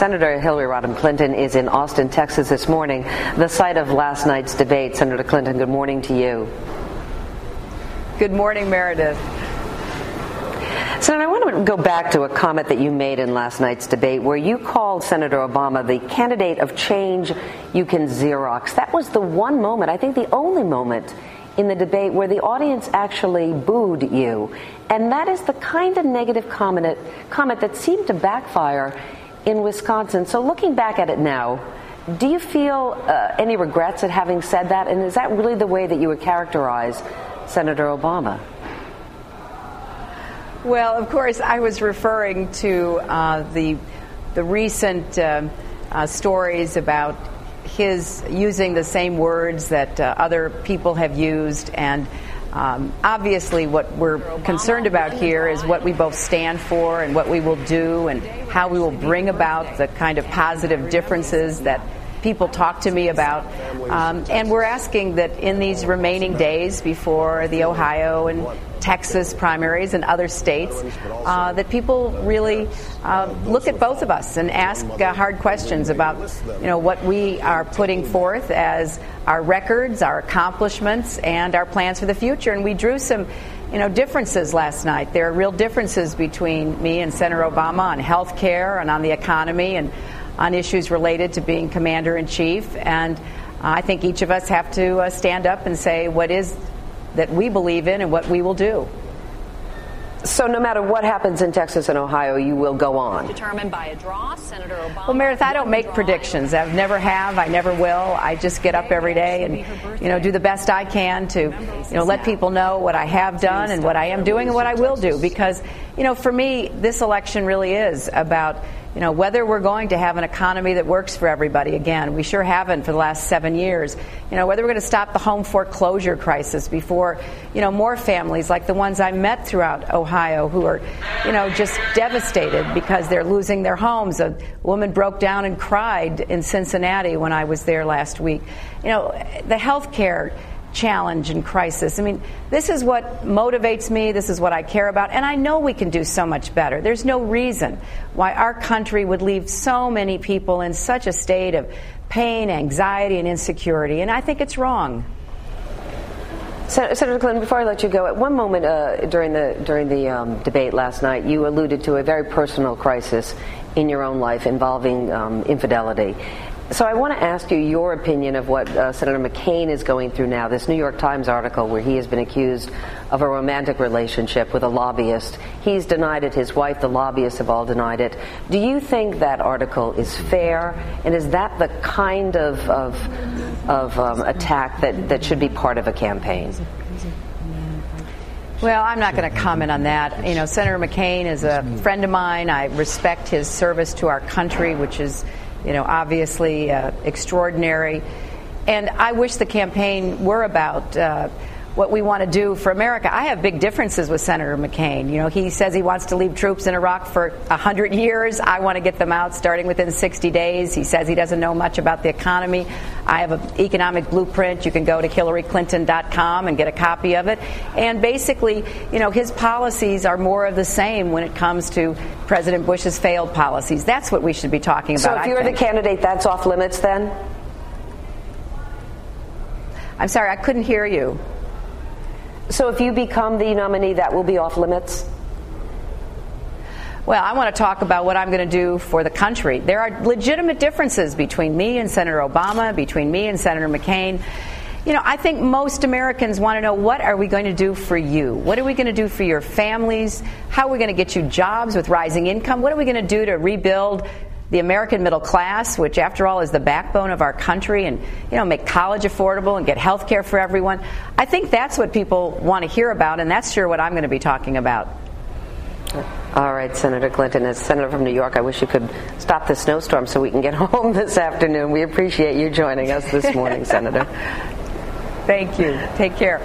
Senator Hillary Rodham Clinton is in Austin, Texas this morning, the site of last night's debate. Senator Clinton, good morning to you. Good morning, Meredith. Senator, I want to go back to a comment that you made in last night's debate where you called Senator Obama the candidate of change you can Xerox. That was the one moment, I think the only moment in the debate where the audience actually booed you. And that is the kind of negative comment that seemed to backfire in Wisconsin. So looking back at it now, do you feel any regrets at having said that? And is that really the way that you would characterize Senator Obama? Well, of course, I was referring to the recent stories about his using the same words that other people have used, and obviously what we're concerned about here is what we both stand for and what we will do and how we will bring about the kind of positive differences that people talk to me about. And we're asking that in these remaining days before the Ohio and Texas primaries and other states, that people really look at both of us and ask hard questions about, what we are putting forth as our records, our accomplishments, and our plans for the future. And we drew some, differences last night. There are real differences between me and Senator Obama on health care and on the economy and on issues related to being commander-in-chief. And I think each of us have to stand up and say what is that we believe in and what we will do. So no matter what happens in Texas and Ohio, you will go on. Determined by a draw, Senator Obama. Well, Meredith, I don't make predictions. I never have. I never will. I just get up every day and, do the best I can to, let people know what I have done and what I am doing and what I will do. Because, for me, this election really is about, whether we're going to have an economy that works for everybody again. We sure haven't for the last 7 years. Whether we're going to stop the home foreclosure crisis before, more families like the ones I met throughout Ohio who are, just devastated because they're losing their homes. A woman broke down and cried in Cincinnati when I was there last week. The health care challenge and crisis. I mean, this is what motivates me. This is what I care about. And I know we can do so much better. There's no reason why our country would leave so many people in such a state of pain, anxiety, and insecurity. And I think it's wrong. Senator Clinton, before I let you go, at one moment during the debate last night, you alluded to a very personal crisis in your own life involving infidelity. So I want to ask you your opinion of what Senator McCain is going through now, this New York Times article where he has been accused of a romantic relationship with a lobbyist. He's denied it. His wife, the lobbyists, have all denied it. Do you think that article is fair? And is that the kind of attack that should be part of a campaign? Well, I'm not going to comment on that. Senator McCain is a friend of mine. I respect his service to our country, which is obviously extraordinary. And I wish the campaign were about what we want to do for America. I have big differences with Senator McCain. He says he wants to leave troops in Iraq for 100 years. I want to get them out starting within 60 days. He says he doesn't know much about the economy. I have an economic blueprint. You can go to HillaryClinton.com and get a copy of it. And basically, his policies are more of the same when it comes to President Bush's failed policies. That's what we should be talking about. So if you're the candidate, that's off limits then? I'm sorry, I couldn't hear you. So if you become the nominee, that will be off limits? Well, I want to talk about what I'm going to do for the country. There are legitimate differences between me and Senator Obama, between me and Senator McCain. I think most Americans want to know, what are we going to do for you? What are we going to do for your families? How are we going to get you jobs with rising income? What are we going to do to rebuild the American middle class, which after all is the backbone of our country, and make college affordable and get health care for everyone? I think that's what people want to hear about, and that's sure what I'm going to be talking about. All right, Senator Clinton, as Senator from New York, I wish you could stop the snowstorm so we can get home this afternoon. We appreciate you joining us this morning, Senator. Thank you. Take care.